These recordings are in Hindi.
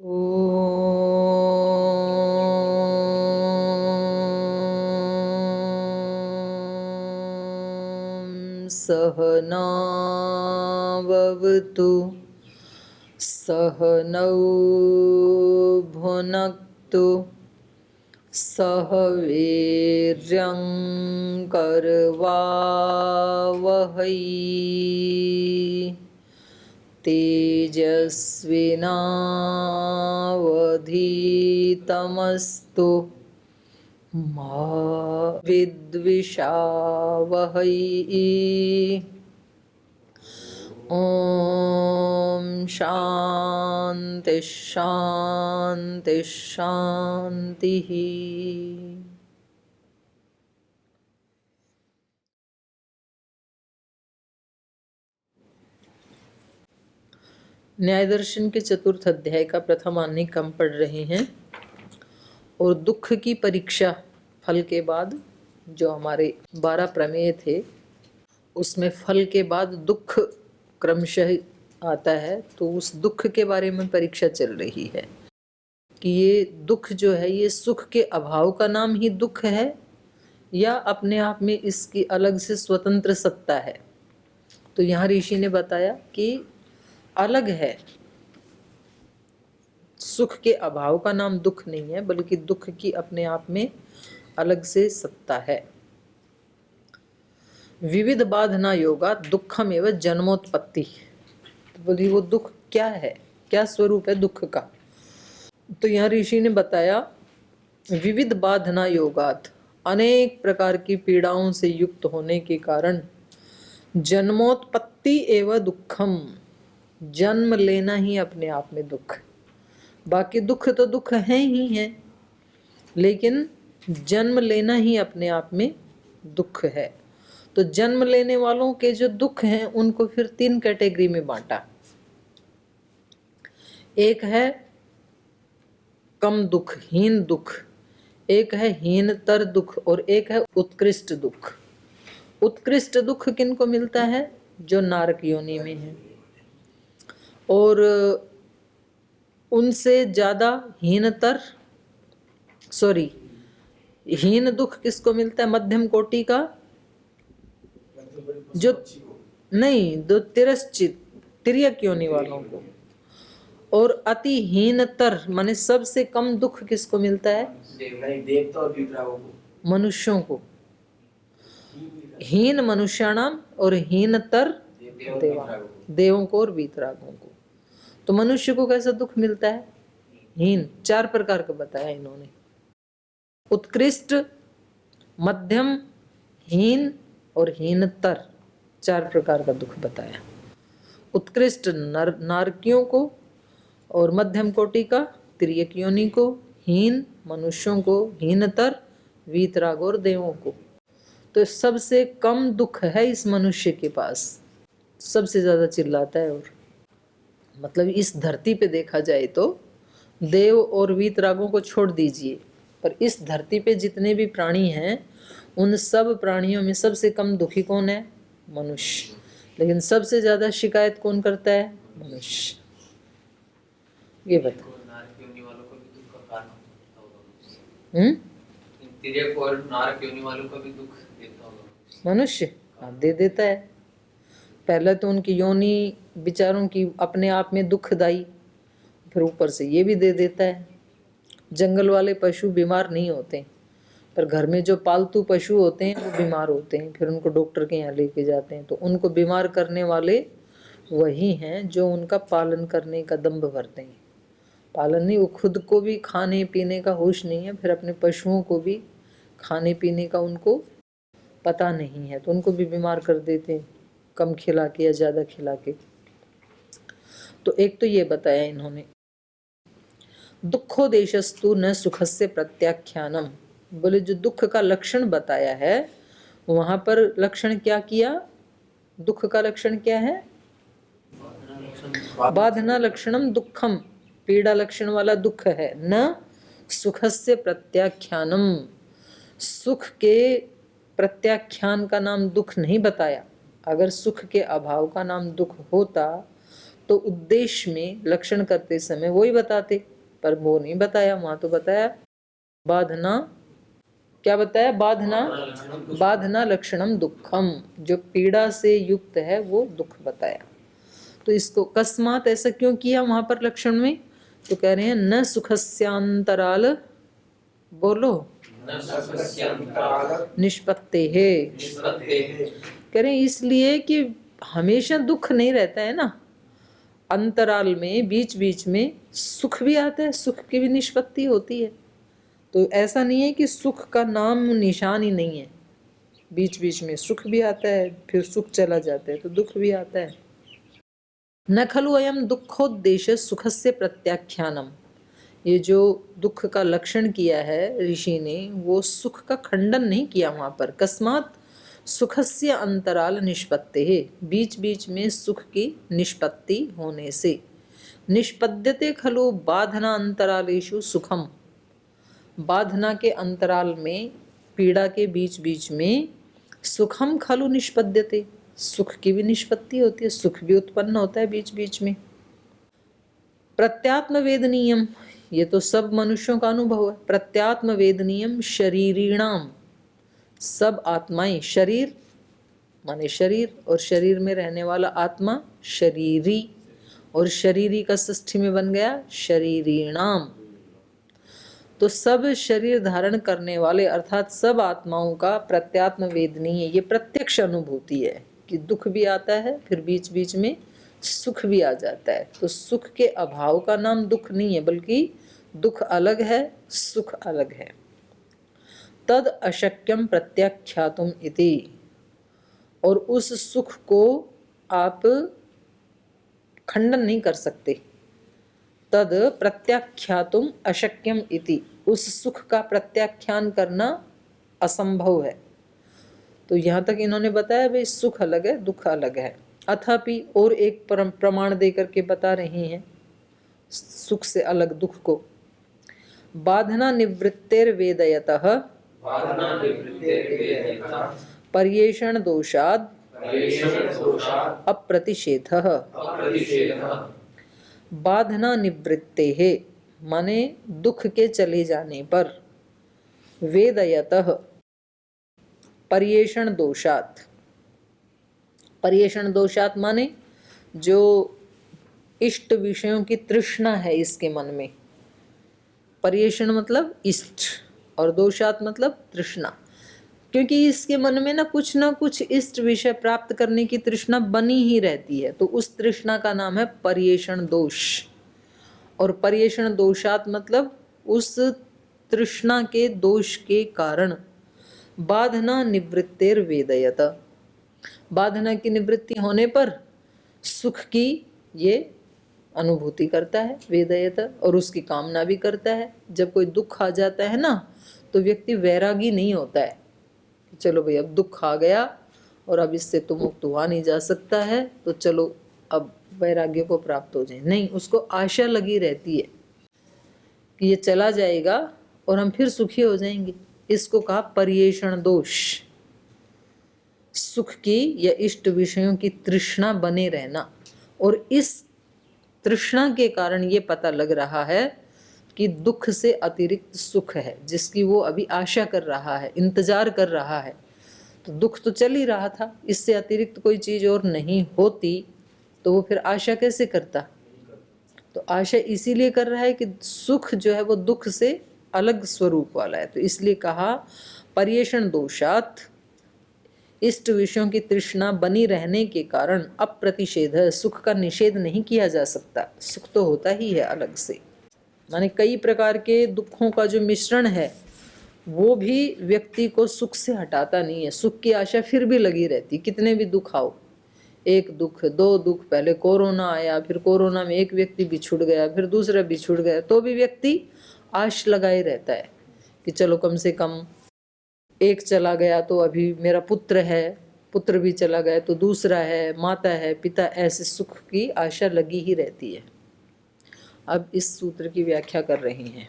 सहनाववतु सहनौ भुनक्तु सह वीर्यं करवावहै तेजस्विनावधीतमस्तु मा विद्विषावहै। ओम शांति शांति शांति। न्याय दर्शन के चतुर्थ अध्याय का प्रथम आनिक हम पढ़ रहे हैं और दुख की परीक्षा फल के बाद जो हमारे 12 प्रमेय थे उसमें फल के बाद दुख क्रमशः आता है, तो उस दुख के बारे में परीक्षा चल रही है कि ये दुख जो है ये सुख के अभाव का नाम ही दुख है या अपने आप में इसकी अलग से स्वतंत्र सत्ता है। तो यहाँ ऋषि ने बताया कि अलग है, सुख के अभाव का नाम दुख नहीं है बल्कि दुख की अपने आप में अलग से सत्ता है। विविध बाधना योगा दुखम एवं जन्मोत्पत्ति। तो बोली वो दुख क्या है, क्या स्वरूप है दुख का। तो यहाँ ऋषि ने बताया विविध बाधना योगात, अनेक प्रकार की पीड़ाओं से युक्त होने के कारण जन्मोत्पत्ति एवं दुखम, जन्म लेना ही अपने आप में दुख। बाकी दुख तो दुख है ही है, लेकिन जन्म लेना ही अपने आप में दुख है। तो जन्म लेने वालों के जो दुख हैं उनको फिर 3 कैटेगरी में बांटा। एक है कम दुख, हीन दुख, एक है हीनतर दुख और एक है उत्कृष्ट दुख। उत्कृष्ट दुख किनको मिलता है? जो नारक योनि में है। और उनसे ज्यादा हीन दुख किसको मिलता है? मध्यम कोटि का, जो नहीं, दो तिरश्चित तिर्यक योनि वालों को। और अति हीनतर माने सबसे कम दुख किसको मिलता है? देवता और वीतरागों को, मनुष्यों को। हीन मनुष्याणाम और हीनतर देवों को और वीतरागों को। तो मनुष्य को कैसा दुख मिलता है? हीन। 4 प्रकार का बताया इन्होंने, उत्कृष्ट, मध्यम, हीन और हीनतर। 4 प्रकार का दुख बताया। उत्कृष्ट नारकियों को और मध्यम कोटि का तिर्यक योनि को, हीन मनुष्यों को, हीनतर वीतराग और देवों को। तो सबसे कम दुख है इस मनुष्य के पास, सबसे ज्यादा चिल्लाता है। और मतलब इस धरती पे देखा जाए तो देव और वीतरागों को छोड़ दीजिए, पर इस धरती पे जितने भी प्राणी हैं उन सब प्राणियों में सबसे कम दुखी कौन है? मनुष्य। लेकिन सबसे ज्यादा शिकायत कौन करता है? मनुष्य। ये बताओ। मनुष्य हाँ दे देता है। पहले तो उनकी योनि विचारों की अपने आप में दुखदाई, फिर ऊपर से ये भी दे देता है। जंगल वाले पशु बीमार नहीं होते, पर घर में जो पालतू पशु होते हैं वो बीमार होते हैं, फिर उनको डॉक्टर के यहाँ लेके जाते हैं। तो उनको बीमार करने वाले वही हैं जो उनका पालन करने का दंभ भरते हैं। पालन नहीं, वो खुद को भी खाने पीने का होश नहीं है, फिर अपने पशुओं को भी खाने पीने का उनको पता नहीं है, तो उनको भी बीमार कर देते हैं, कम खिला के या ज़्यादा खिला के। तो एक तो ये बताया इन्होंने, दुखोदेशस्तु न सुखस्य प्रत्याख्यानम। बोले जो दुख का लक्षण बताया है वहां पर लक्षण क्या किया? दुख का लक्षण क्या है? बाधना लक्षणम दुखम, पीड़ा लक्षण वाला दुख है। न सुखस्य प्रत्याख्यानम, सुख के प्रत्याख्यान का नाम दुख नहीं बताया। अगर सुख के अभाव का नाम दुख होता तो उद्देश्य में लक्षण करते समय वही बताते पर वो नहीं बताया, वहां तो बताया बाधना, क्या बताया, बाधना लक्षणम दुखम, जो पीड़ा से युक्त है वो दुख बताया। तो इसको कस्मात ऐसा क्यों किया वहां पर लक्षण में, तो कह रहे हैं न सुखस्यांतराल, बोलो, निष्पत्ति है, कह रहे हैं इसलिए कि हमेशा दुख नहीं रहता है ना, अंतराल में बीच बीच में सुख भी आता है, सुख की भी निष्पत्ति होती है। तो ऐसा नहीं है कि सुख का नाम निशान ही नहीं है, बीच बीच में सुख भी आता है, फिर सुख चला जाता है तो दुख भी आता है। न खलु अयम दुखोद्देश्य सुखस्य प्रत्याख्यानम, ये जो दुख का लक्षण किया है ऋषि ने, वो सुख का खंडन नहीं किया वहां पर। कस्मात सुखस्य अंतराल निष्पत्ति है, बीच बीच में सुख की निष्पत्ति होने से। निष्पद्यते खलु बाधना अंतरालेषु सुखम, बाधना के अंतराल में, पीड़ा के बीच बीच में, सुखम खलु निष्पद्यते, सुख की भी निष्पत्ति होती है, सुख भी उत्पन्न होता है बीच बीच में। प्रत्यात्म वेदनीयम, ये तो सब मनुष्यों का अनुभव है। प्रत्यात्म वेदनीयम शरीरीणाम, सब आत्माएं, शरीर माने शरीर, और शरीर में रहने वाला आत्मा शरीरी, और शरीरी का षष्ठी में बन गया शरीरीणाम। तो सब शरीर धारण करने वाले अर्थात सब आत्माओं का प्रत्यात्म वेदनीय, ये प्रत्यक्ष अनुभूति है कि दुख भी आता है, फिर बीच बीच में सुख भी आ जाता है। तो सुख के अभाव का नाम दुख नहीं है, बल्कि दुख अलग है, सुख अलग है। तद अशक्यम प्रत्याख्यातुम इति, और उस सुख को आप खंडन नहीं कर सकते। तद प्रत्याख्यातुम अशक्यम इति, उस सुख का प्रत्याख्यान करना असंभव है। तो यहाँ तक इन्होंने बताया भाई सुख अलग है, दुख अलग है। अथापि और एक प्रमाण देकर के बता रही हैं सुख से अलग दुख को। बाधना निवृत्तिर्वेदयतः पर्येषण दोषाद अप्रतिषेधः, बाधना निवृत्ते है माने दुख के चले जाने पर, वेदयतः पर्येषण दोषात, पर्येषण दोषात माने जो इष्ट विषयों की तृष्णा है इसके मन में, पर्येषण मतलब इष्ट और दोषात मतलब तृष्णा, क्योंकि इसके मन में ना कुछ इष्ट विषय प्राप्त करने की तृष्णा बनी ही रहती है, तो उस तृष्णा का नाम है पर्येषण दोष। और पर्येषण दोषात मतलब उस तृष्णा के दोष के कारण। बाधना निवृत्तिर वेदयत, बाधना की निवृत्ति होने पर सुख की ये अनुभूति करता है वेदयत, और उसकी कामना भी करता है। जब कोई दुख आ जाता है ना, तो व्यक्ति वैरागी नहीं होता है कि चलो भाई अब दुख आ गया और अब इससे तो मुक्त हुआ नहीं जा सकता है, तो चलो अब वैराग्य को प्राप्त हो जाए। नहीं, उसको आशा लगी रहती है कि ये चला जाएगा और हम फिर सुखी हो जाएंगे। इसको कहा पर्येषण दोष, सुख की या इष्ट विषयों की तृष्णा बने रहना। और इस तृष्णा के कारण ये पता लग रहा है कि दुख से अतिरिक्त सुख है, जिसकी वो अभी आशा कर रहा है, इंतजार कर रहा है। तो दुख तो चल ही रहा था, इससे अतिरिक्त कोई चीज और नहीं होती तो वो फिर आशा कैसे करता। तो आशा इसीलिए कर रहा है कि सुख जो है वो दुख से अलग स्वरूप वाला है। तो इसलिए कहा पर्येषण दोषात, इष्ट विषयों की तृष्णा बनी रहने के कारण अप्रतिषेध, सुख का निषेध नहीं किया जा सकता, सुख तो होता ही है अलग से। माने कई प्रकार के दुखों का जो मिश्रण है वो भी व्यक्ति को सुख से हटाता नहीं है। सुख की आशा फिर भी लगी रहती, कितने भी दुख आओ, एक दुख दो दुख, पहले कोरोना आया, फिर कोरोना में एक व्यक्ति बिछुड़ गया, फिर दूसरा बिछुड़ गया, तो भी व्यक्ति आश लगाए रहता है कि चलो कम से कम एक चला गया तो अभी मेरा पुत्र है, पुत्र भी चला गया तो दूसरा है, माता है, पिता, ऐसे सुख की आशा लगी ही रहती है। अब इस सूत्र की व्याख्या कर रही हैं।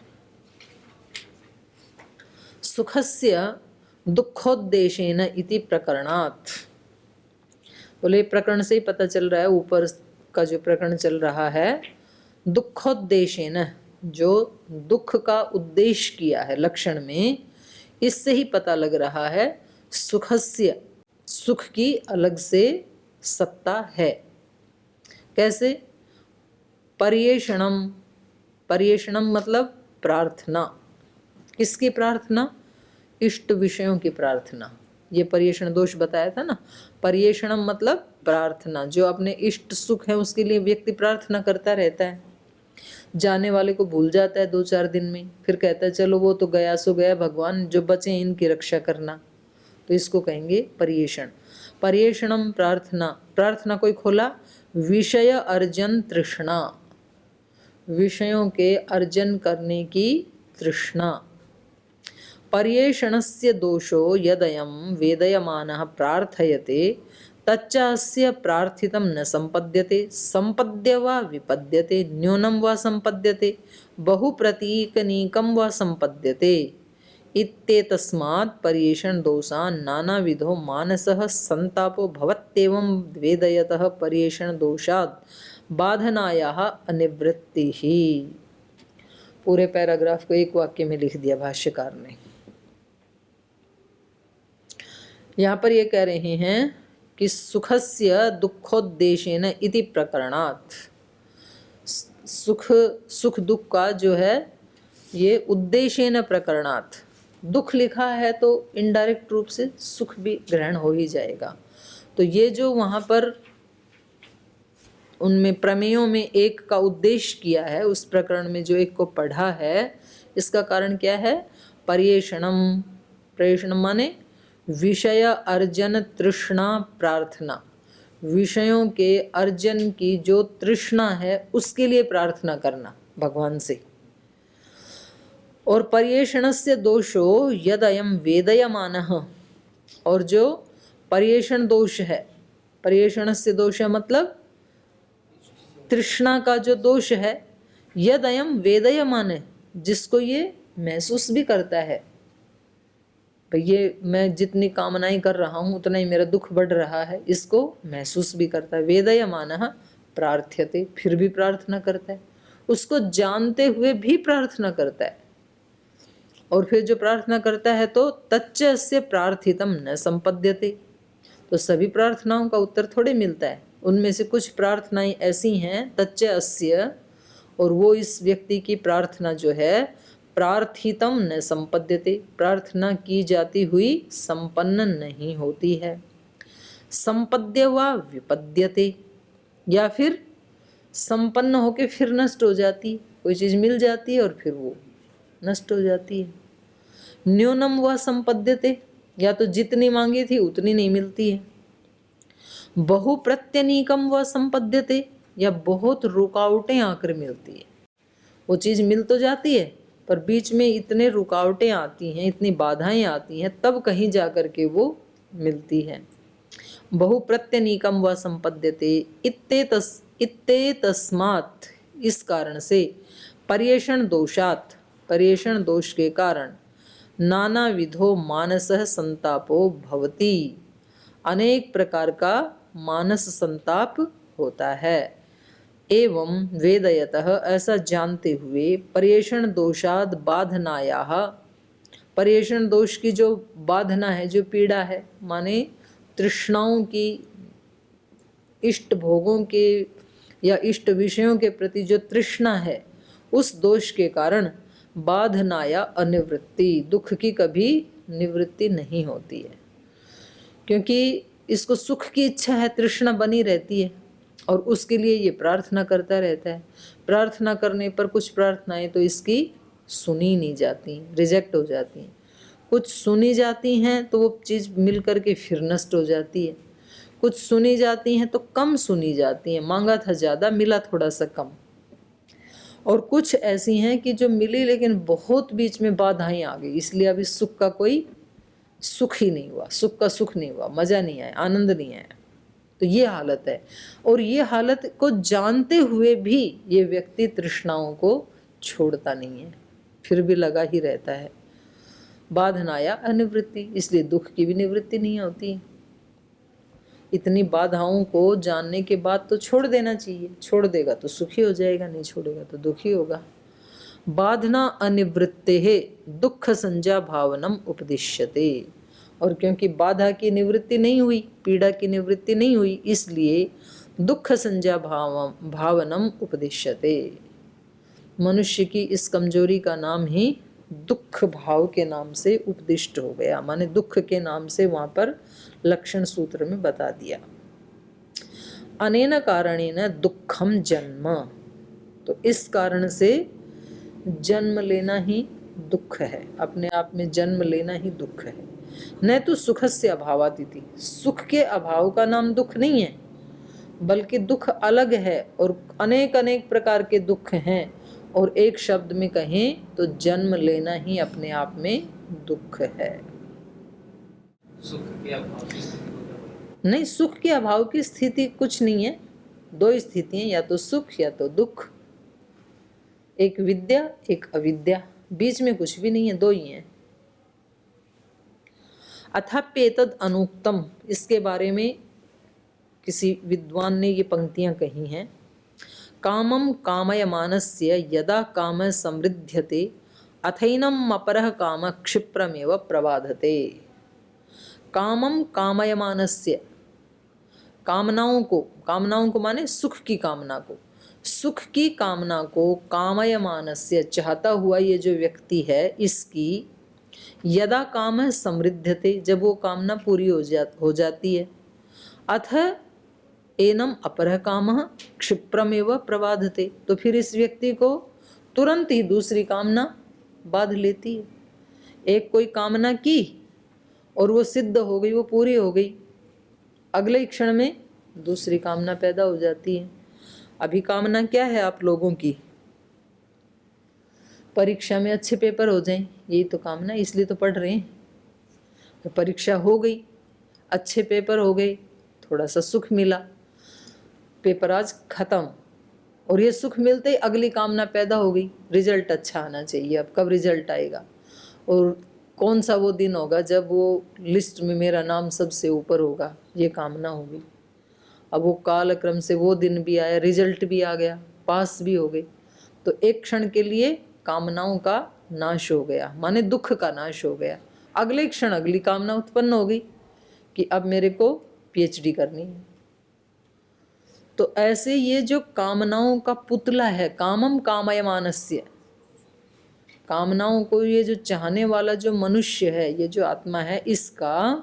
सुखस्य दुखोद्देशेन इति प्रकरणात्, बोले प्रकरण से ही पता चल रहा है, ऊपर का जो प्रकरण चल रहा है, दुखोद्देशेन जो दुख का उद्देश्य किया है लक्षण में, इससे ही पता लग रहा है सुखस्य, सुख की अलग से सत्ता है। कैसे? पर्येषणम, पर्येषणम मतलब प्रार्थना। किसकी प्रार्थना? इष्ट विषयों की प्रार्थना। ये पर्येषण दोष बताया था ना। पर्येषणम मतलब प्रार्थना, जो अपने इष्ट सुख है उसके लिए व्यक्ति प्रार्थना करता रहता है। जाने वाले को भूल जाता है 2-4 दिन में, फिर कहता है चलो वो तो गया सो गया, भगवान जो बचे इनकी रक्षा करना। तो इसको कहेंगे पर्येषण। पर्येषणम प्रार्थना, प्रार्थना कोई खोला, विषय अर्जन तृष्णा, विषयों के अर्जन करने की तृष्णा। पर्येषणस्य दोषो यदयं वेदयमानः प्रार्थयते तच्चास्य प्रार्थितं न संपद्यते, संपद्य वा विपद्यते, न्यूनं वा संपद्यते, बहुप्रतीकनीकं वा संपद्यते। इत्येतस्मात् पर्येषण दोषान् नानाविधो मानसः संतापो भवत्येवं वेदयतः पर्येषण दोषात् बाधनायाः अनिवृत्तिः। पूरे पैराग्राफ को एक वाक्य में लिख दिया भाष्यकार ने। यहाँ पर ये कह रहे हैं कि सुखस्य दुखोद्देशेन इति प्रकरणात्, सुख दुख का जो है ये उद्देशेन प्रकरणात्, दुख लिखा है तो इनडायरेक्ट रूप से सुख भी ग्रहण हो ही जाएगा। तो ये जो वहाँ पर उनमें प्रमेयों में एक का उद्देश्य किया है, उस प्रकरण में जो एक को पढ़ा है, इसका कारण क्या है? पर्येषणम, पर्येषणम माने विषय अर्जन तृष्णा प्रार्थना, विषयों के अर्जन की जो तृष्णा है उसके लिए प्रार्थना करना भगवान से। और पर्येषणस्य दोषो यदयं वेदयमानः, और जो पर्येषण दोष है, पर्येषणस्य दोष है मतलब तृष्णा का जो दोष है, यदयं वेदयमान, जिसको ये महसूस भी करता है, ये मैं जितनी कामनाएं कर रहा हूँ उतना ही मेरा दुख बढ़ रहा है, इसको महसूस भी करता है। वेदयमानः प्रार्थ्यते, फिर भी प्रार्थना करता है, उसको जानते हुए भी प्रार्थना करता है। और फिर जो प्रार्थना करता है तो तच्च अस्य प्रार्थितम न संपद्यते, तो सभी प्रार्थनाओं का उत्तर थोड़े मिलता है, उनमें से कुछ प्रार्थनाएं ऐसी हैं तच्च अस्य, और वो इस व्यक्ति की प्रार्थना जो है प्रार्थितम न संपद्यते, प्रार्थना की जाती हुई संपन्न नहीं होती है। संपद्य व विपद्यते, या फिर संपन्न होके फिर नष्ट हो जाती, कोई चीज़ मिल जाती है और फिर वो नष्ट हो जाती है। न्यूनम व संपद्यते, या तो जितनी मांगी थी उतनी नहीं मिलती है। बहुप्रत्यनीकम व संपद्यते, या बहुत रुकावटें आकर मिलती है। वो चीज़ मिल तो जाती है पर बीच में इतने रुकावटें आती हैं, इतनी बाधाएं आती हैं, तब कहीं जाकर के वो मिलती है। बहुप्रत्यनीकम व संपद्यते इत्येतस्मात्, इस कारण से, पर्येषण दोषात्, पर्येषण दोष के कारण, नाना विधो मानसः संतापो भवति, अनेक प्रकार का मानस संताप होता है। एवं वेदयतः, ऐसा जानते हुए, पर्येषण दोषाद बाधनायाः, पर्येषण दोष की जो बाधना है, जो पीड़ा है, माने तृष्णाओं की, इष्ट भोगों के या इष्ट विषयों के प्रति जो तृष्णा है, उस दोष के कारण बाधनाया अनिवृत्ति, दुख की कभी निवृत्ति नहीं होती है। क्योंकि इसको सुख की इच्छा है, तृष्णा बनी रहती है, और उसके लिए ये प्रार्थना करता रहता है। प्रार्थना करने पर कुछ प्रार्थनाएं तो इसकी सुनी नहीं जाती, रिजेक्ट हो जाती हैं। कुछ सुनी जाती हैं तो वो चीज़ मिल करके फिर नष्ट हो जाती है। कुछ सुनी जाती हैं तो कम सुनी जाती हैं, मांगा था ज़्यादा, मिला थोड़ा सा कम। और कुछ ऐसी हैं कि जो मिली लेकिन बहुत बीच में बाधाएं आ गई, इसलिए अभी सुख का कोई सुख ही नहीं हुआ, सुख का सुख नहीं हुआ, मज़ा नहीं आया, आनंद नहीं आया। तो ये हालत है। और ये हालत को जानते हुए भी ये व्यक्ति तृष्णाओं को छोड़ता नहीं है, फिर भी लगा ही रहता है। बाधनाया अनिवृत्ति, इसलिए दुख की भी निवृत्ति नहीं होती। इतनी बाधाओं को जानने के बाद तो छोड़ देना चाहिए, छोड़ देगा तो सुखी हो जाएगा, नहीं छोड़ेगा तो दुखी होगा। बाधना अनिवृत्ते दुख संज्ञा भावनम उपदिश्यते। और क्योंकि बाधा की निवृत्ति नहीं हुई, पीड़ा की निवृत्ति नहीं हुई, इसलिए दुख संज्ञा भावनम उपदिश्यते। मनुष्य की इस कमजोरी का नाम ही दुख भाव के नाम से उपदिष्ट हो गया, माने दुख के नाम से वहां पर लक्षण सूत्र में बता दिया। अनेन कारणेन दुखम जन्म, तो इस कारण से जन्म लेना ही दुख है, अपने आप में जन्म लेना ही दुख है। न तो सुखस्य अभावादिति, सुख के अभाव का नाम दुख नहीं है, बल्कि दुख अलग है और अनेक अनेक प्रकार के दुख हैं, और एक शब्द में कहें तो जन्म लेना ही अपने आप में दुख है। सुख के अभाव की स्थिति को क्या बोलते? नहीं, सुख के अभाव की स्थिति कुछ नहीं है, दो स्थितियां, या तो सुख या तो दुख, एक विद्या एक अविद्या, बीच में कुछ भी नहीं है, दो ही हैं। अथाप्येतद् अनुक्तम, इसके बारे में किसी विद्वान ने ये पंक्तियां कही हैं। कामं कामयमानस्य यदा काम समृद्ध्यते अथैनम अपरः काम क्षिप्रमेव प्रबाधते। कामं कामयमानस्य, कामनाओं को माने सुख की कामना को, सुख की कामना को कामयमानस्य चाहता हुआ ये जो व्यक्ति है, इसकी यदा काम समृद्ध्यते, जब वो कामना पूरी हो जाती है, अथ एनम अपरः कामः क्षिप्रमेव प्रबाधते, तो फिर इस व्यक्ति को तुरंत ही दूसरी कामना बाध लेती है। एक कोई कामना की और वो सिद्ध हो गई, वो पूरी हो गई, अगले ही क्षण में दूसरी कामना पैदा हो जाती है। अभी कामना क्या है आप लोगों की? परीक्षा में अच्छे पेपर हो जाएं, यही तो कामना, इसलिए तो पढ़ रहे हैं। तो परीक्षा हो गई, अच्छे पेपर हो गए, थोड़ा सा सुख मिला, पेपर आज खत्म, और ये सुख मिलते ही अगली कामना पैदा हो गई, रिजल्ट अच्छा आना चाहिए। अब कब रिजल्ट आएगा और कौन सा वो दिन होगा जब वो लिस्ट में मेरा नाम सबसे ऊपर होगा, ये कामना होगी। अब वो कालक्रम से वो दिन भी आया, रिजल्ट भी आ गया, पास भी हो गए, तो एक क्षण के लिए कामनाओं का नाश हो गया, माने दुख का नाश हो गया। अगले क्षण अगली कामना उत्पन्न हो गई कि अब मेरे को पीएचडी करनी है। तो ऐसे ये जो कामनाओं का पुतला है, कामम कामयमानस्य, कामनाओं को ये जो चाहने वाला जो मनुष्य है, ये जो आत्मा है, इसका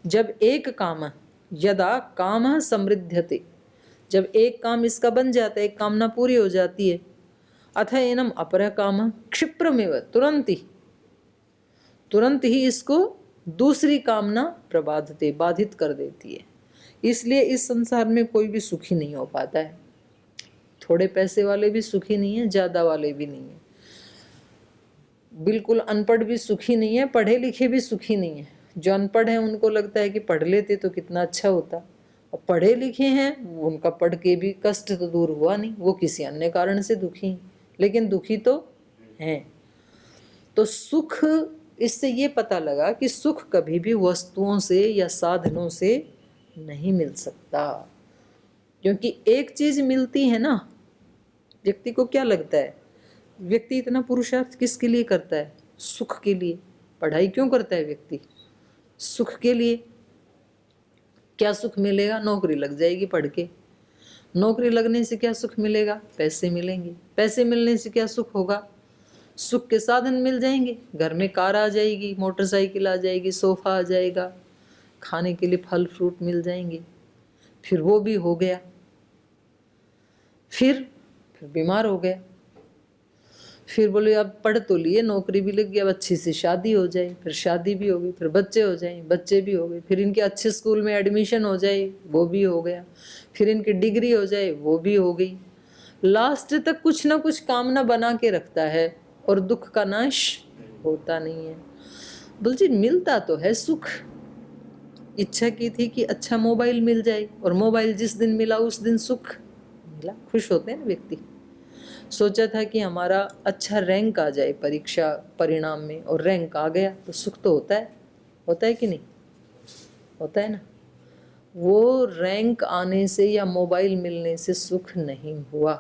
जब एक काम, यदा काम समृद्ध्यते, जब एक काम इसका बन जाता है, एक कामना पूरी हो जाती है, अथ एनम अपरः काम क्षिप्रमेव, तुरंत ही इसको दूसरी कामना प्रबाधते, बाधित कर देती है। इसलिए इस संसार में कोई भी सुखी नहीं हो पाता है। थोड़े पैसे वाले भी सुखी नहीं है, ज्यादा वाले भी नहीं है, बिल्कुल अनपढ़ भी सुखी नहीं है, पढ़े लिखे भी सुखी नहीं है। जो अनपढ़ है उनको लगता है कि पढ़ लेते तो कितना अच्छा होता, और पढ़े लिखे हैं उनका पढ़ के भी कष्ट तो दूर हुआ नहीं, वो किसी अन्य कारण से दुखी हैं, लेकिन दुखी तो हैं। तो सुख, इससे ये पता लगा कि सुख कभी भी वस्तुओं से या साधनों से नहीं मिल सकता, क्योंकि एक चीज मिलती है ना। व्यक्ति को क्या लगता है, व्यक्ति इतना पुरुषार्थ किसके लिए करता है? सुख के लिए। पढ़ाई क्यों करता है व्यक्ति? सुख के लिए। क्या सुख मिलेगा? नौकरी लग जाएगी पढ़ के। नौकरी लगने से क्या सुख मिलेगा? पैसे मिलेंगे। पैसे मिलने से क्या सुख होगा? सुख के साधन मिल जाएंगे, घर में कार आ जाएगी, मोटरसाइकिल आ जाएगी, सोफा आ जाएगा, खाने के लिए फल फ्रूट मिल जाएंगे। फिर वो भी हो गया, फिर बीमार हो गया, फिर बोले अब पढ़ तो लिए, नौकरी भी लग गई, अब अच्छी सी शादी हो जाए, फिर शादी भी हो गई, फिर बच्चे हो जाए, बच्चे भी हो गए, फिर इनके अच्छे स्कूल में एडमिशन हो जाए, वो भी हो गया, फिर इनकी डिग्री हो जाए, वो भी हो गई। लास्ट तक कुछ ना कुछ कामना बना के रखता है और दुख का नाश होता नहीं है। बोल जी मिलता तो है सुख। इच्छा की थी कि अच्छा मोबाइल मिल जाए, और मोबाइल जिस दिन मिला उस दिन सुख मिला, खुश होते हैं ना व्यक्ति। सोचा था कि हमारा अच्छा रैंक आ जाए परीक्षा परिणाम में, और रैंक आ गया, तो सुख तो होता है कि नहीं? होता है ना। वो रैंक आने से या मोबाइल मिलने से सुख नहीं हुआ,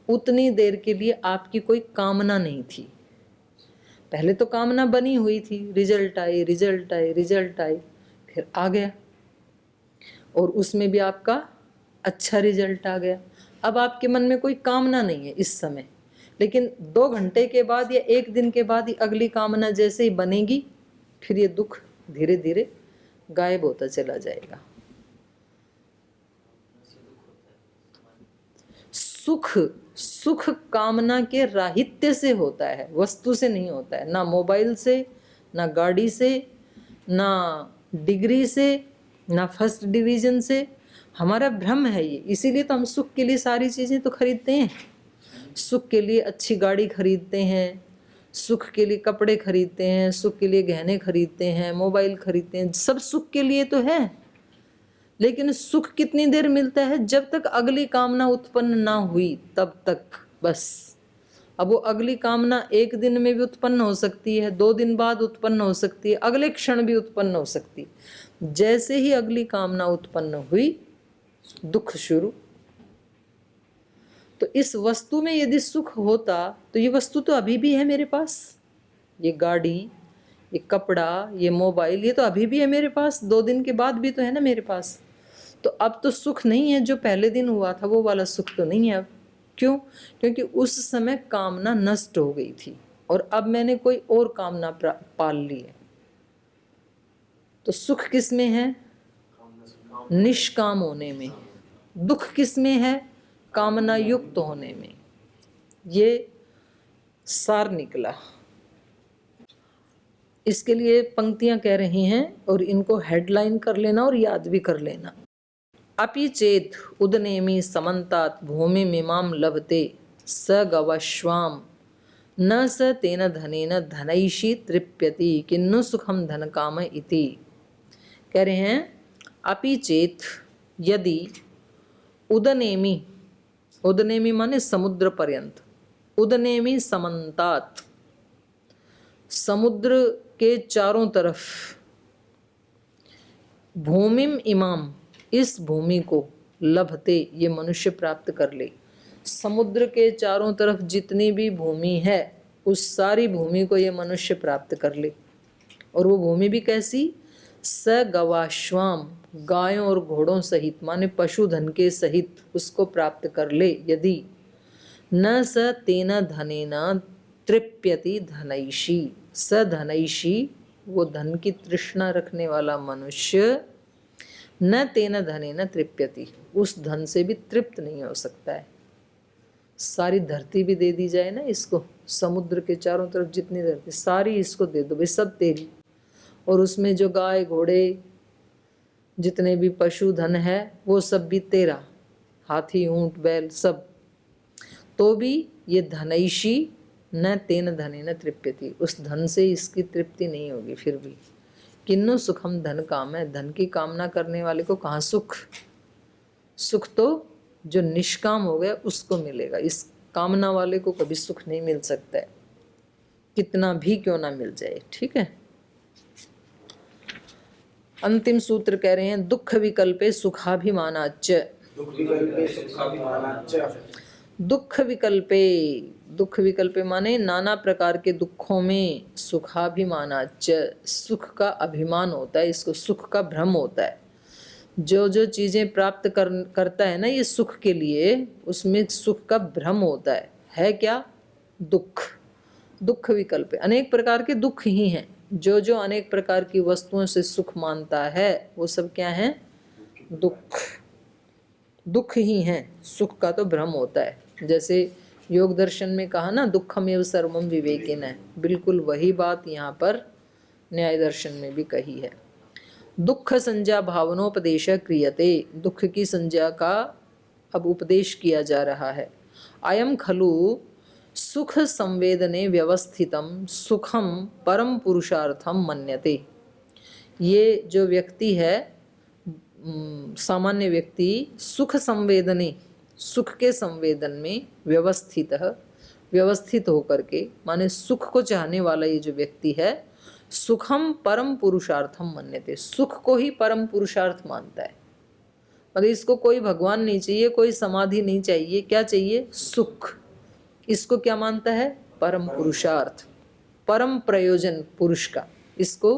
उतनी देर के लिए आपकी कोई कामना नहीं थी। पहले तो कामना बनी हुई थी, रिजल्ट आई रिजल्ट आई रिजल्ट आई, फिर आ गया और उसमें भी आपका अच्छा रिजल्ट आ गया। अब आपके मन में कोई कामना नहीं है इस समय, लेकिन 2 घंटे के बाद या 1 दिन के बाद ही अगली कामना जैसे ही बनेगी, फिर ये दुख धीरे धीरे गायब होता चला जाएगा। सुख सुख कामना के राहित्य से होता है, वस्तु से नहीं होता है। ना मोबाइल से, ना गाड़ी से, ना डिग्री से, ना फर्स्ट डिवीजन से। हमारा भ्रम है ये, इसीलिए तो हम सुख के लिए सारी चीज़ें तो खरीदते हैं। सुख के लिए अच्छी गाड़ी खरीदते हैं, सुख के लिए कपड़े खरीदते हैं, सुख के लिए गहने खरीदते हैं, मोबाइल खरीदते हैं, सब सुख के लिए तो है। लेकिन सुख कितनी देर मिलता है? जब तक अगली कामना उत्पन्न ना हुई तब तक बस। अब वो अगली कामना 1 दिन में भी उत्पन्न हो सकती है, 2 दिन बाद उत्पन्न हो सकती है, अगले क्षण भी उत्पन्न हो सकती है। जैसे ही अगली कामना उत्पन्न हुई, दुख शुरू। तो इस वस्तु में यदि सुख होता तो ये वस्तु तो अभी भी है मेरे पास, ये गाड़ी, ये कपड़ा, ये मोबाइल, ये तो अभी भी है मेरे पास, 2 दिन के बाद भी तो है ना मेरे पास। तो अब तो सुख नहीं है, जो पहले दिन हुआ था वो वाला सुख तो नहीं है अब। क्यों? क्योंकि उस समय कामना नष्ट हो गई थी और अब मैंने कोई और कामना पाल ली है। तो सुख किस में है? निष्काम होने में। दुख किस में है? कामना युक्त होने में। ये सार निकला। इसके लिए पंक्तियां कह रही हैं और इनको हेडलाइन कर लेना और याद भी कर लेना। अपि चेत उदनेमि समन्तात भूमि मिमाम लभते स गवश्वाम न स तेन धनेन धनैषि तृप्यति किन्नु सुखम धन काम इति। कह रहे हैं अपि चेत, यदि उदनेमि, उदनेमि माने समुद्र पर्यंत, उदनेमि समन्तात समुद्र के चारों तरफ, भूमिम इमाम इस भूमि को, लभते ये मनुष्य प्राप्त कर ले। समुद्र के चारों तरफ जितनी भी भूमि है उस सारी भूमि को ये मनुष्य प्राप्त कर ले। और वो भूमि भी कैसी? स गवाश्वाम, गायों और घोड़ों सहित, माने पशुधन के सहित उसको प्राप्त कर ले यदि। न स तेन धनेन तृप्यति धनैषि, स धनैषि वो धन की तृष्णा रखने वाला मनुष्य, न तेन धनेन तृप्यति उस धन से भी तृप्त नहीं हो सकता है। सारी धरती भी दे दी जाए ना इसको, समुद्र के चारों तरफ जितनी धरती सारी इसको दे दो भाई, सब तेरी, और उसमें जो गाय घोड़े जितने भी पशुधन है वो सब भी तेरा, हाथी ऊंट बैल सब, तो भी ये धनैषी न तेन धनेन तृप्यति, उस धन से इसकी तृप्ति नहीं होगी। फिर भी किन्नु सुखम धन काम है, धन की कामना करने वाले को कहाँ सुख? सुख तो जो निष्काम हो गया उसको मिलेगा, इस कामना वाले को कभी सुख नहीं मिल सकता है, कितना भी क्यों ना मिल जाए। ठीक है। अंतिम सूत्र कह रहे हैं दुख विकल्पे सुखाभिमानाच्च, दुख विकल्पे, दुख विकल्पे माने नाना प्रकार के दुखों में, सुखाभिमानाच्च सुख का अभिमान होता है, इसको सुख का भ्रम होता है। जो जो चीज़ें प्राप्त करता है ना ये सुख के लिए, उसमें सुख का भ्रम होता है क्या? दुख। दुख विकल्प, अनेक प्रकार के दुख ही हैं। जो जो अनेक प्रकार की वस्तुओं से सुख मानता है वो सब क्या है? दुख। दुख ही हैं, सुख का तो भ्रम होता है। जैसे योग दर्शन में कहा ना दुखमेव सर्वम विवेकिन है, बिल्कुल वही बात यहाँ पर न्याय दर्शन में भी कही है। दुख संज्ञा भावनोपदेश क्रियते, दुख की संज्ञा का अब उपदेश किया जा रहा है। अयम खलु सुख संवेदने व्यवस्थितम सुखम परम पुरुषार्थम मन्यते। ये जो व्यक्ति है, सामान्य व्यक्ति, सुख संवेदने, सुख के संवेदन में व्यवस्थित होकर के, माने सुख को चाहने वाला ये जो व्यक्ति है, सुखम परम पुरुषार्थम मन्यते, सुख को ही परम पुरुषार्थ मानता है। मगर इसको कोई भगवान नहीं चाहिए, कोई समाधि नहीं चाहिए, क्या चाहिए? सुख। इसको क्या मानता है? परम पुरुषार्थ, परम प्रयोजन पुरुष का, इसको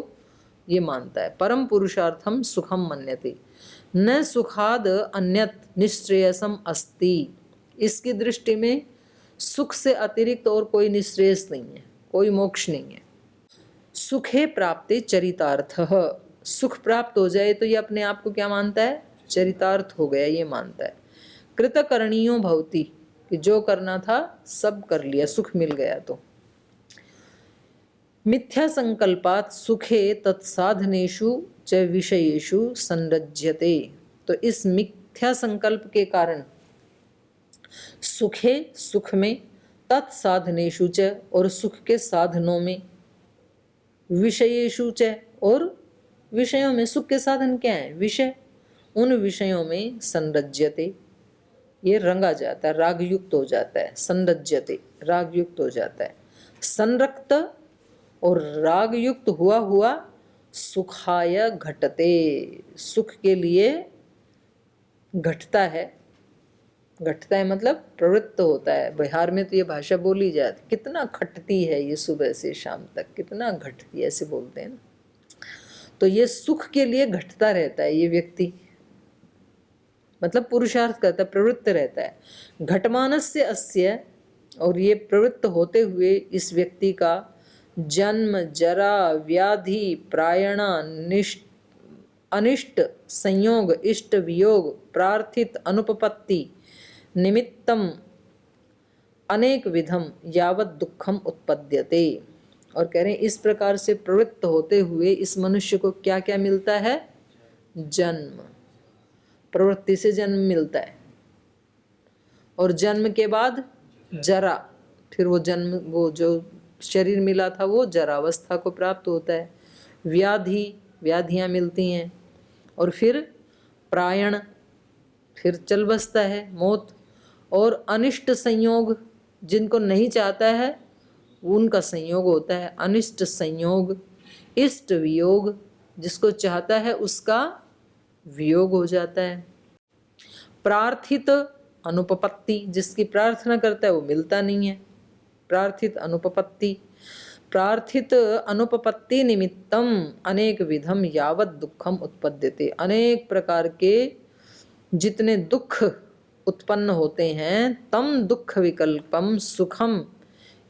ये मानता है। परम पुरुषार्थम सुखम मन्यते न सुखाद अन्यत निश्रेयसम अस्ति। इसकी दृष्टि में सुख से अतिरिक्त और कोई निश्रेयस नहीं है, कोई मोक्ष नहीं है। सुखे प्राप्ते चरितार्थ, सुख प्राप्त हो जाए तो ये अपने आप को क्या मानता है? चरितार्थ हो गया, ये मानता है। कृतकर्णियो भवति, कि जो करना था सब कर लिया, सुख मिल गया। तो मिथ्या संकल्पात सुखे तत्साधनेषु च विषयेषु संरज्यते। तो इस मिथ्या संकल्प के कारण सुखे, सुख में, तत्साधनेषु च, और सुख के साधनों में, विषयेषु च, और विषयों में। सुख के साधन क्या है? विषय। उन विषयों में संरज्यते, ये रंगा जाता है, राग युक्त हो जाता है। संरज्यते, राग युक्त हो जाता है। संरक्त और राग युक्त हुआ हुआ सुखाय घटते, सुख के लिए घटता है। घटता है मतलब प्रवृत्त होता है। बिहार में तो ये भाषा बोली जाती, कितना खटती है ये सुबह से शाम तक, कितना घटती है, ऐसे बोलते हैं ना। तो ये सुख के लिए घटता रहता है ये व्यक्ति, मतलब पुरुषार्थ करता है, प्रवृत्त रहता है। घटमानस्य अस्य, और ये प्रवृत्त होते हुए इस व्यक्ति का जन्म, जरा, व्याधि, प्रायणा, अनिष्ट संयोग, इष्ट वियोग, प्रार्थित अनुपपत्ति निमित्तम अनेक विधम यावत दुखम उत्पद्यते। और कह रहे हैं इस प्रकार से प्रवृत्त होते हुए इस मनुष्य को क्या क्या मिलता है? जन्म, प्रवृत्ति से जन्म मिलता है, और जन्म के बाद जरा, फिर वो जन्म, वो जो शरीर मिला था वो जरावस्था को प्राप्त होता है। व्याधि, व्याधियाँ मिलती हैं, और फिर प्रायण, फिर चल बसता है, मौत। और अनिष्ट संयोग, जिनको नहीं चाहता है उनका संयोग होता है अनिष्ट संयोग। इष्ट वियोग, जिसको चाहता है उसका वियोग हो जाता है। प्रार्थित अनुपपत्ति, जिसकी प्रार्थना करता है वो मिलता नहीं है। प्रार्थित अनुपपत्ति, प्रार्थित अनुपपत्ति निमित्तम अनेक विधम यावत दुखम उत्पद्यते। अनेक प्रकार के जितने दुख उत्पन्न होते हैं, तम दुख विकल्पम सुखम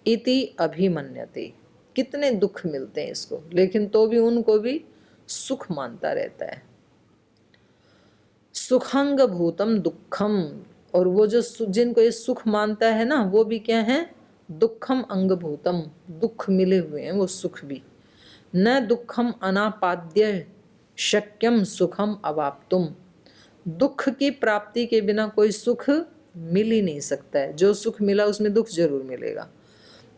इति अभिमन्यते। कितने दुख मिलते हैं इसको, लेकिन तो भी उनको भी सुख मानता रहता है। सुखंग भूतम दुखम, और वो जो जिनको ये सुख मानता है ना, वो भी क्या है? दुखम अंगभूतम, दुख मिले हुए हैं वो सुख भी। न दुखम अनापाद्य शक्यम सुखम अवाप्तुम, दुख की प्राप्ति के बिना कोई सुख मिल ही नहीं सकता है। जो सुख मिला उसमें दुख जरूर मिलेगा।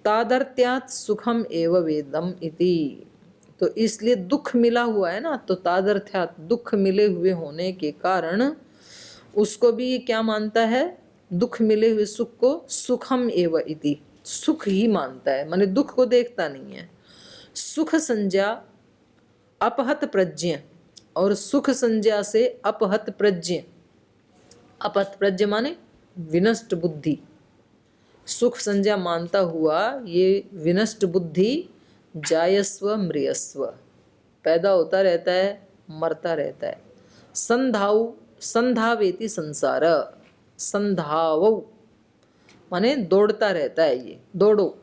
तादर्थ्यात् सुखम एव वेदम इति, तो इसलिए दुख मिला हुआ है ना, तो तादर्थ्यात्, दुख मिले हुए होने के कारण उसको भी ये क्या मानता है? दुख मिले हुए सुख को सुखम एव इति, सुख ही मानता है, माने दुख को देखता नहीं है। सुख संज्ञा अपहत प्रज्ञ, और सुख संज्ञा से अपहत प्रज्ञ, अपहत प्रज्ञ माने विनष्ट बुद्धि। सुख संज्ञा मानता हुआ ये विनष्ट बुद्धि जायस्व म्रियस्व, पैदा होता रहता है, मरता रहता है। संधाव, संधावेति संसार, संधाव माने दौड़ता रहता है, ये दौड़ो,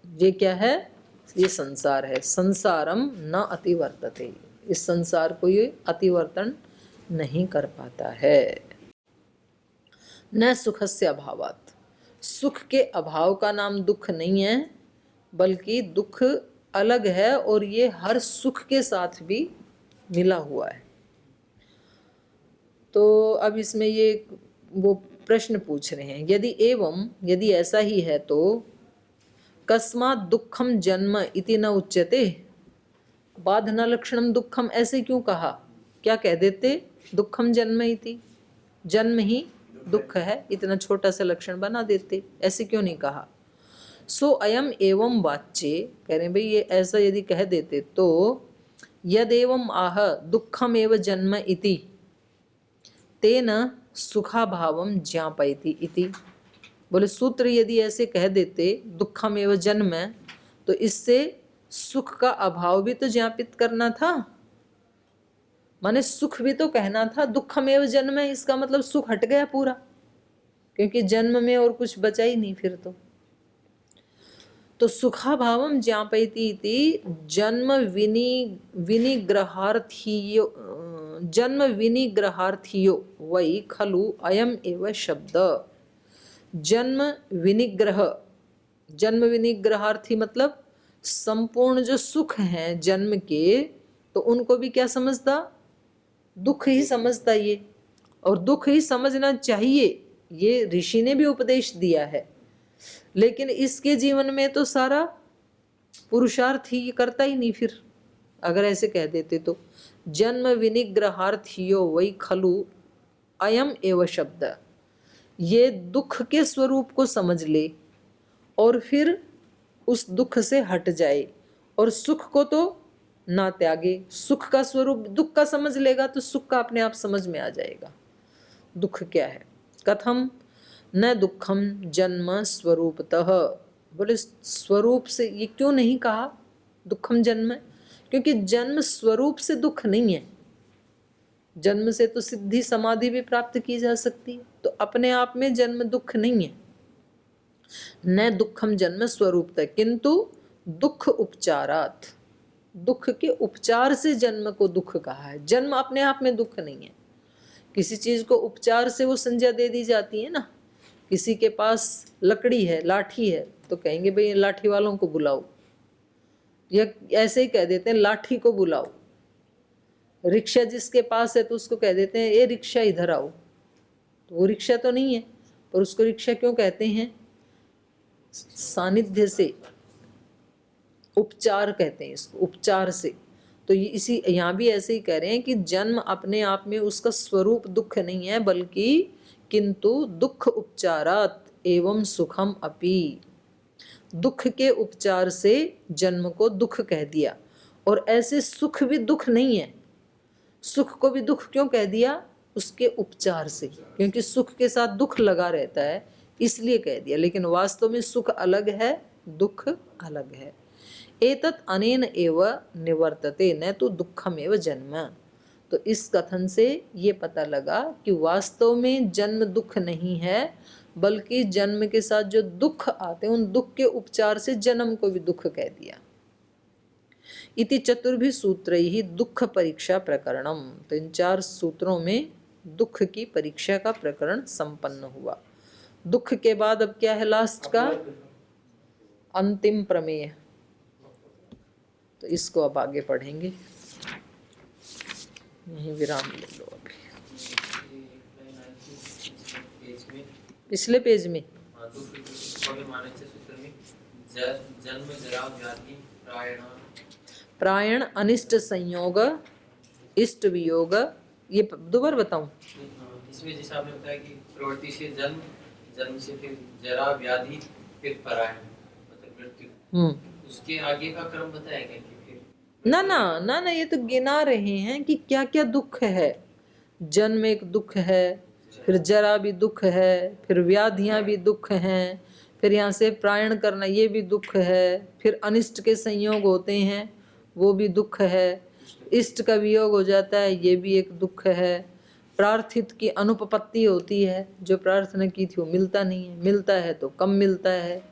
ये क्या है? ये संसार है। संसारम न अतिवर्तते, इस संसार को ये अतिवर्तन नहीं कर पाता है। न सुखस्य अभावात्, सुख के अभाव का नाम दुख नहीं है, बल्कि दुख अलग है, और ये हर सुख के साथ भी मिला हुआ है। तो अब इसमें ये वो प्रश्न पूछ रहे हैं, यदि एवं, यदि ऐसा ही है तो कस्मात् दुखम जन्म इति न उच्यते, बाधना लक्षणम दुखम, ऐसे क्यों कहा? क्या कह देते? दुखम जन्म इति, जन्म ही दुख है, इतना छोटा सा लक्षण बना देते, ऐसे क्यों नहीं कहा? सो अयम एवं वाच्ये, कह रहे हैं भाई ये ऐसा यदि कह देते तो यदेवं आह दुखम एव जन्म इति, तेन सुखाभावम ज्ञापयति इति। बोले सूत्र यदि ऐसे कह देते दुखम एवं जन्म, तो इससे सुख का अभाव भी तो ज्ञापित करना था, माने सुख भी तो कहना था। दुखम एवं जन्म, इसका मतलब सुख हट गया पूरा, क्योंकि जन्म में और कुछ बचा ही नहीं फिर तो सुखाभावम ज्ञापयति इति जन्म विनिग्रहार्थियो वै खलु अयम एव शब्द। जन्म विनिग्रहार्थी मतलब संपूर्ण जो सुख हैं जन्म के, तो उनको भी क्या समझता, दुख ही समझता ये, और दुख ही समझना चाहिए, ये ऋषि ने भी उपदेश दिया है। लेकिन इसके जीवन में तो सारा पुरुषार्थ ही करता ही नहीं फिर, अगर ऐसे कह देते तो। जन्म विनिग्रहार्थियो वै खलु अयम एव शब्द, ये दुख के स्वरूप को समझ ले और फिर उस दुख से हट जाए, और सुख को तो ना त्यागे। सुख का स्वरूप दुख का समझ लेगा तो सुख का अपने आप समझ में आ जाएगा दुख क्या है। कथम न दुखम जन्म स्वरूपतः, बोले स्वरूप से, ये क्यों नहीं कहा दुखम जन्म, क्योंकि जन्म स्वरूप से दुख नहीं है। जन्म से तो सिद्धि समाधि भी प्राप्त की जा सकती है, तो अपने आप में जन्म दुख नहीं है। न दुखम जन्म स्वरूपतः किंतु दुख उपचारात, दुख के उपचार से जन्म को दुख कहा है। जन्म अपने आप में दुख नहीं है, किसी चीज को उपचार से वो संज्ञा दे दी जाती है ना। किसी के पास लकड़ी है, लाठी है, तो कहेंगे भाई लाठी वालों को बुलाओ, या ऐसे ही कह देते हैं लाठी को बुलाओ। रिक्शा जिसके पास है तो उसको कह देते हैं ये रिक्शा इधर आओ, तो वो रिक्शा तो नहीं है, पर उसको रिक्शा क्यों कहते हैं, सानिध्य से, उपचार कहते हैं इसको, उपचार से। तो ये इसी यहाँ भी ऐसे ही कह रहे हैं कि जन्म अपने आप में उसका स्वरूप दुख नहीं है, बल्कि किंतु दुख उपचारात एवं सुखम अपि, दुख के उपचार से जन्म को दुख कह दिया। और ऐसे सुख भी दुख नहीं है, सुख को भी दुख क्यों कह दिया, उसके उपचार से, क्योंकि सुख के साथ दुख लगा रहता है इसलिए कह दिया। लेकिन वास्तव में सुख अलग है, दुख अलग है। एतत् अनेन एव निवर्तते न तो दुखम एव जन्म। तो इस कथन से ये पता लगा कि वास्तव में जन्म दुख नहीं है, बल्कि जन्म के साथ जो दुख आते हैं उन दुख के उपचार से जन्म को भी दुख कह दिया। इति चतुर्भि सूत्रैः ही दुख परीक्षा प्रकरणम। तो इन 4 सूत्रों में दुख की परीक्षा का प्रकरण संपन्न हुआ। दुख के बाद अब क्या है लास्ट का, अंतिम प्रमेय। तो इसको अब आगे पढ़ेंगे, यहीं विराम ले लो अभी। पिछले पेज में जन्म जरा व्याधि प्रायण अनिष्ट संयोग इष्ट वियोग, ये दोबारा बताऊं। इसमें जैसे आपने बताया कि प्रवृत्ति से जन्म, जन्म से फिर जरा व्याधि, फिर परायण मतलब मृत्यु, उसके आगे का क्रम बताया गया कि फिर ना ना ना ना, ये तो गिना रहे हैं कि क्या क्या दुख है। जन्म एक दुख है, फिर जरा भी दुख है, फिर व्याधियां भी दुख हैं, फिर यहाँ से प्रायण करना ये भी दुख है, फिर अनिष्ट के संयोग होते हैं वो भी दुख है, इष्ट का वियोग हो जाता है ये भी एक दुख है, प्रार्थित की अनुपपत्ति होती है, जो प्रार्थना की थी वो मिलता नहीं है, मिलता है तो कम मिलता है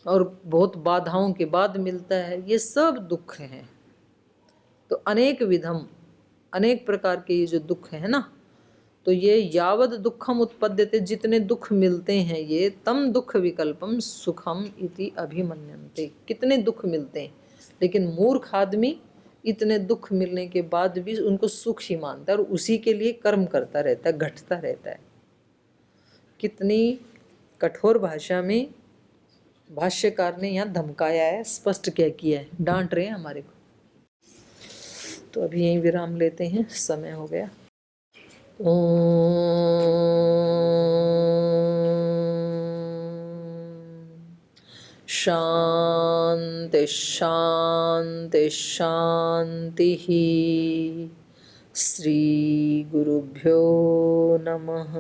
और बहुत बाधाओं के बाद मिलता है, ये सब दुख हैं। तो अनेक विधम, अनेक प्रकार के ये जो दुख है ना, तो ये यावद दुखम उत्पद्यते, जितने दुख मिलते हैं ये, तम दुख विकल्पम सुखम इति अभिमन्यन्ते, कितने दुख मिलते हैं। लेकिन मूर्ख आदमी इतने दुख मिलने के बाद भी उनको सुख ही मानता है और उसी के लिए कर्म करता रहता है, घटता रहता है। कितनी कठोर भाषा में भाष्यकार ने यहाँ धमकाया है, स्पष्ट क्या किया है, डांट रहे हैं हमारे को। तो अभी यहीं विराम लेते हैं, समय हो गया। शांति शांति शांति। श्री गुरुभ्यो नमः।